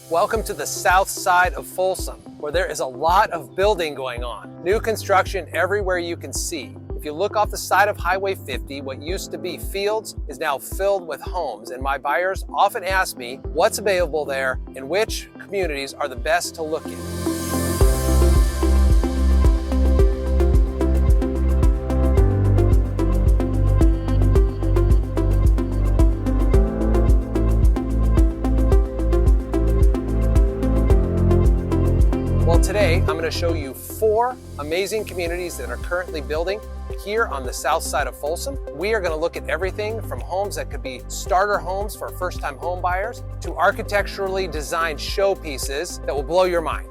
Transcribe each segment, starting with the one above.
Welcome to the south side of Folsom, where there is a lot of building going on. New construction everywhere you can see. If you look off the side of Highway 50, what used to be fields is now filled with homes, and my buyers often ask me what's available there and which communities are the best to look in. Today, I'm going to show you 4 amazing communities that are currently building here on the south side of Folsom. We are going to look at everything from homes that could be starter homes for first-time home buyers to architecturally designed showpieces that will blow your mind.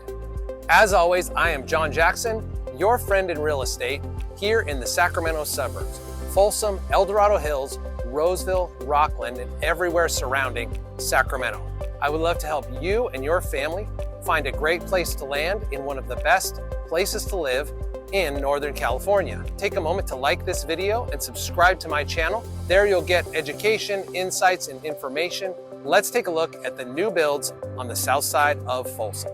As always, I am John Jackson, your friend in real estate here in the Sacramento suburbs, Folsom, El Dorado Hills, Roseville, Rockland, and everywhere surrounding Sacramento. I would love to help you and your family find a great place to land in one of the best places to live in Northern California. Take a moment to like this video and subscribe to my channel. There you'll get education, insights, and information. Let's take a look at the new builds on the south side of Folsom.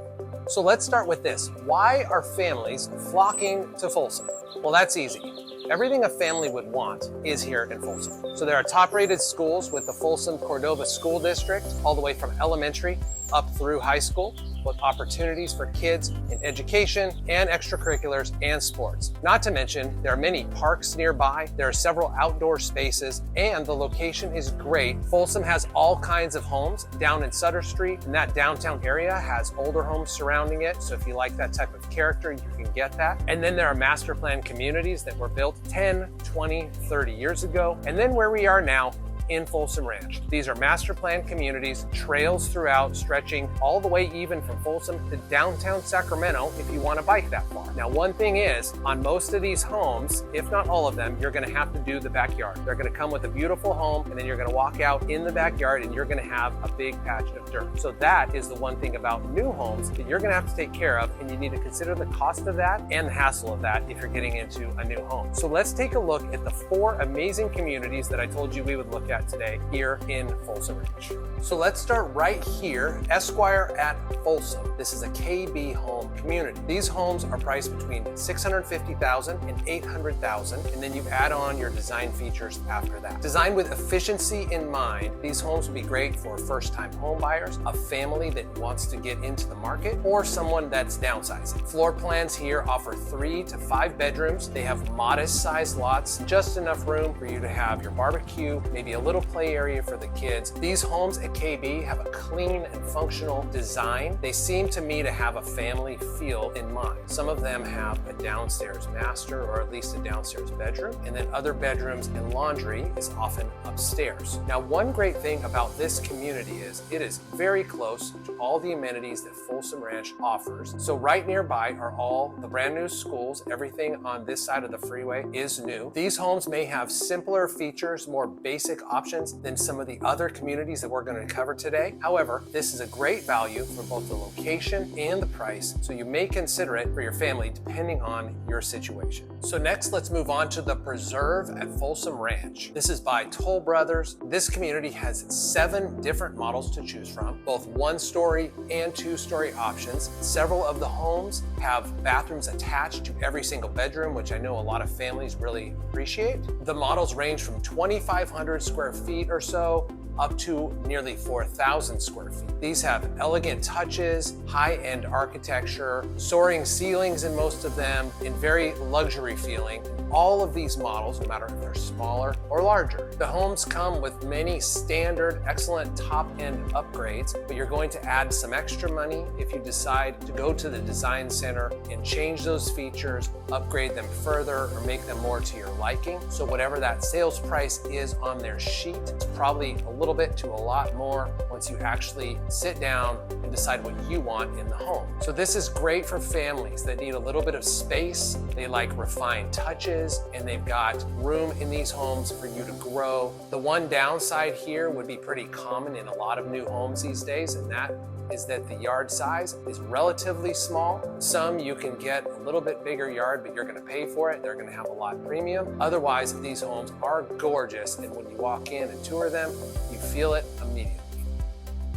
So let's start with this. Why are families flocking to Folsom? Well, that's easy. Everything a family would want is here in Folsom. So there are top-rated schools with the Folsom Cordova School District, all the way from elementary up through high school, with opportunities for kids in education and extracurriculars and sports. Not to mention, there are many parks nearby, there are several outdoor spaces, and the location is great. Folsom has all kinds of homes down in Sutter Street, and that downtown area has older homes surrounding it, so if you like that type of character, you can get that. And then there are master plan communities that were built 10, 20, 30 years ago, and then where we are now, in Folsom Ranch. These are master plan communities, trails throughout, stretching all the way even from Folsom to downtown Sacramento if you want to bike that far. Now, one thing is, on most of these homes, if not all of them, you're going to have to do the backyard. They're going to come with a beautiful home, and then you're going to walk out in the backyard and you're going to have a big patch of dirt. So that is the one thing about new homes that you're going to have to take care of, and you need to consider the cost of that and the hassle of that if you're getting into a new home. So let's take a look at the 4 amazing communities that I told you we would look at today here in Folsom Ranch. So let's start right here, Esquire at Folsom. This is a KB home community. These homes are priced between $650,000 and $800,000, and then you add on your design features after that. Designed with efficiency in mind, these homes will be great for first-time home buyers, a family that wants to get into the market, or someone that's downsizing. Floor plans here offer 3 to 5 bedrooms. They have modest-sized lots, just enough room for you to have your barbecue, maybe a little play area for the kids. These homes at KB have a clean and functional design. They seem to me to have a family feel in mind. Some of them have a downstairs master, or at least a downstairs bedroom, and then other bedrooms and laundry is often upstairs. Now, one great thing about this community is it is very close to all the amenities that Folsom Ranch offers. So right nearby are all the brand new schools. Everything on this side of the freeway is new. These homes may have simpler features, more basic options than some of the other communities that we're going to cover today. However, this is a great value for both the location and the price, so you may consider it for your family depending on your situation. So next, let's move on to the Preserve at Folsom Ranch. This is by Toll Brothers. This community has 7 different models to choose from, both 1-story and 2-story options. Several of the homes have bathrooms attached to every single bedroom, which I know a lot of families really appreciate. The models range from 2,500 square feet or so up to nearly 4,000 square feet. These have elegant touches, high-end architecture, soaring ceilings in most of them, and very luxury feeling. All of these models, no matter if they're smaller or larger. The homes come with many standard, excellent top-end upgrades, but you're going to add some extra money if you decide to go to the design center and change those features, upgrade them further, or make them more to your liking. So whatever that sales price is on their sheet, it's probably a little bit to a lot more once you actually sit down and decide what you want in the home. So this is great for families that need a little bit of space. They like refined touches, and they've got room in these homes for you to grow. The one downside here would be pretty common in a lot of new homes these days, and that is that the yard size is relatively small. Some you can get a little bit bigger yard, but you're going to pay for it. They're going to have a lot premium. Otherwise, these homes are gorgeous, and when you walk in and tour them, you feel it immediately.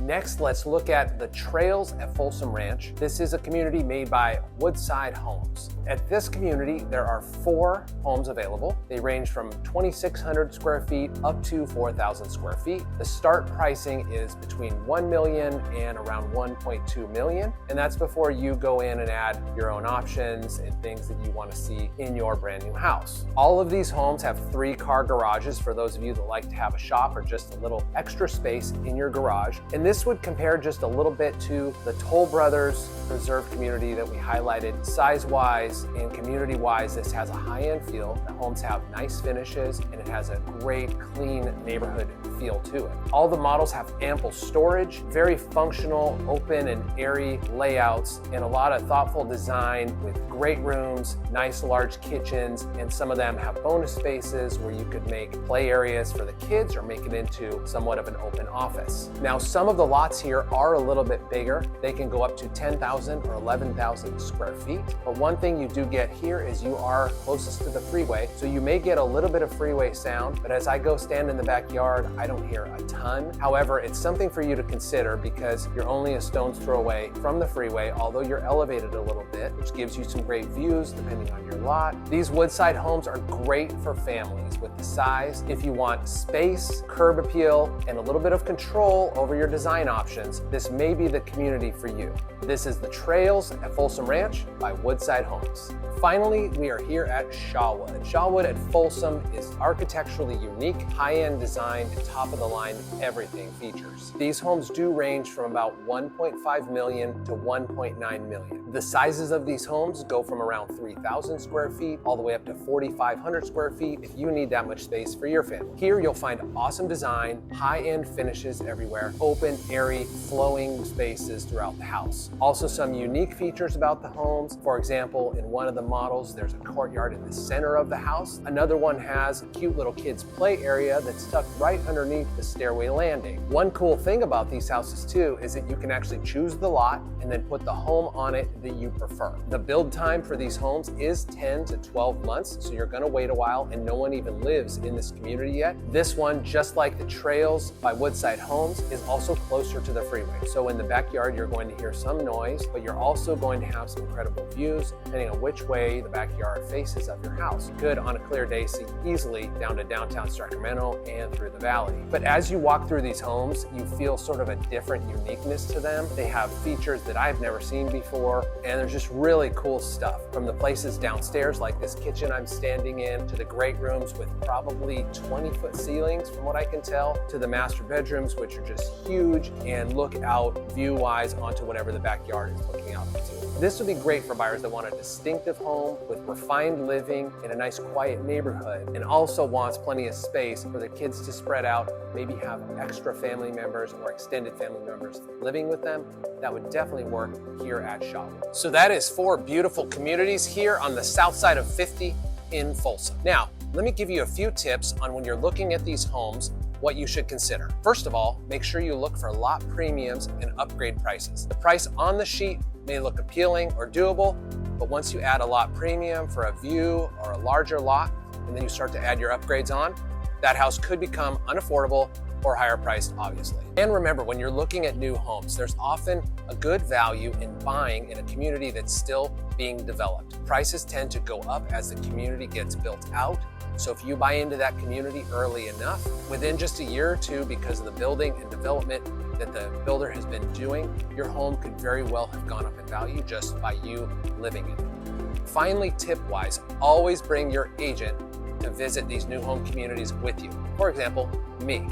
Next, let's look at the trails at Folsom Ranch. This is a community made by Woodside Homes. At this community, there are 4 homes available. They range from 2,600 square feet up to 4,000 square feet. The start pricing is between $1 million and around $1.2 million. And that's before you go in and add your own options and things that you want to see in your brand new house. All of these homes have 3-car garages for those of you that like to have a shop or just a little extra space in your garage. And this would compare just a little bit to the Toll Brothers Reserve community that we highlighted. Size-wise and community-wise, this has a high-end feel. The homes have nice finishes and it has a great, clean neighborhood feel to it. All the models have ample storage, very functional, open and airy layouts, and a lot of thoughtful design with great rooms, nice large kitchens, and some of them have bonus spaces where you could make play areas for the kids or make it into somewhat of an open office. Now, some of the lots here are a little bit bigger. They can go up to 10,000 or 11,000 square feet. But one thing you do get here is you are closest to the freeway, so you may get a little bit of freeway sound, but as I go stand in the backyard, I don't hear a ton. However, it's something for you to consider because you're only a stone's throw away from the freeway, although you're elevated a little bit, which gives you some great views depending on your lot. These Woodside homes are great for families with the size. If you want space, curb appeal, and a little bit of control over your design options, this may be the community for you. This is the Trails at Folsom Ranch by Woodside Homes. Finally, we are here at SHAWOOD. SHAWOOD at Folsom is architecturally unique, high-end design, and top-of-the-line everything features. These homes do range from about $1.5 million to $1.9 million. The sizes of these homes go from around 3,000 square feet all the way up to 4,500 square feet if you need that much space for your family. Here you'll find awesome design, high-end finishes everywhere, open, airy, flowing spaces throughout the house. Also some unique features about the homes. For example, in one of the models, there's a courtyard in the center of the house. Another one has a cute little kids play area that's tucked right underneath the stairway landing. One cool thing about these houses too is that you can actually choose the lot and then put the home on it that you prefer. The build time for these homes is 10 to 12 months, so you're gonna wait a while and no one even lives in this community yet. This one, just like the Trails by Woodside Homes, is also closer to the freeway. So in the backyard, you're going to hear some noise, but you're also going to have some incredible views depending on which way the backyard faces of your house. You could, on a clear day, see easily down to downtown Sacramento and through the valley. But as you walk through these homes, you feel sort of a different uniqueness to them. They have features that I've never seen before, and there's just really cool stuff. From the places downstairs, like this kitchen I'm standing in, to the great rooms with probably 20-foot ceilings, from what I can tell, to the master bedrooms, which are just huge and look out view-wise onto whatever the backyard is looking out into. This would be great for buyers that want a distinctive home with refined living in a nice quiet neighborhood, and also wants plenty of space for the kids to spread out, maybe have extra family members or extended family members living with them. That would definitely work here at SHAWOOD. So that is 4 beautiful communities here on the south side of 50 in Folsom. Now, let me give you a few tips on when you're looking at these homes, what you should consider. First of all, make sure you look for lot premiums and upgrade prices. The price on the sheet may look appealing or doable, but once you add a lot premium for a view or a larger lot, and then you start to add your upgrades on, that house could become unaffordable or higher priced, obviously. And remember, when you're looking at new homes, there's often a good value in buying in a community that's still being developed. Prices tend to go up as the community gets built out. So if you buy into that community early enough, within just a year or two, because of the building and development that the builder has been doing, your home could very well have gone up in value just by you living in it. Finally, tip-wise, always bring your agent to visit these new home communities with you. For example, me.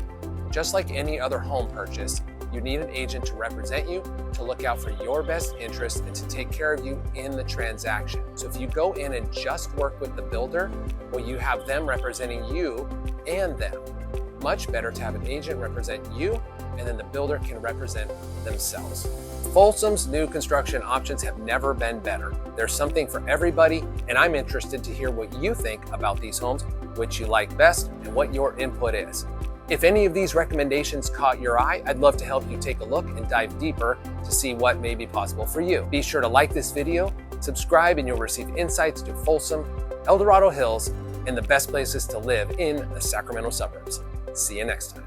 Just like any other home purchase, you need an agent to represent you, to look out for your best interests, and to take care of you in the transaction. So if you go in and just work with the builder, well, you have them representing you and them. Much better to have an agent represent you, and then the builder can represent themselves. Folsom's new construction options have never been better. There's something for everybody, and I'm interested to hear what you think about these homes, which you like best, and what your input is. If any of these recommendations caught your eye, I'd love to help you take a look and dive deeper to see what may be possible for you. Be sure to like this video, subscribe, and you'll receive insights to Folsom, El Dorado Hills, and the best places to live in the Sacramento suburbs. See you next time.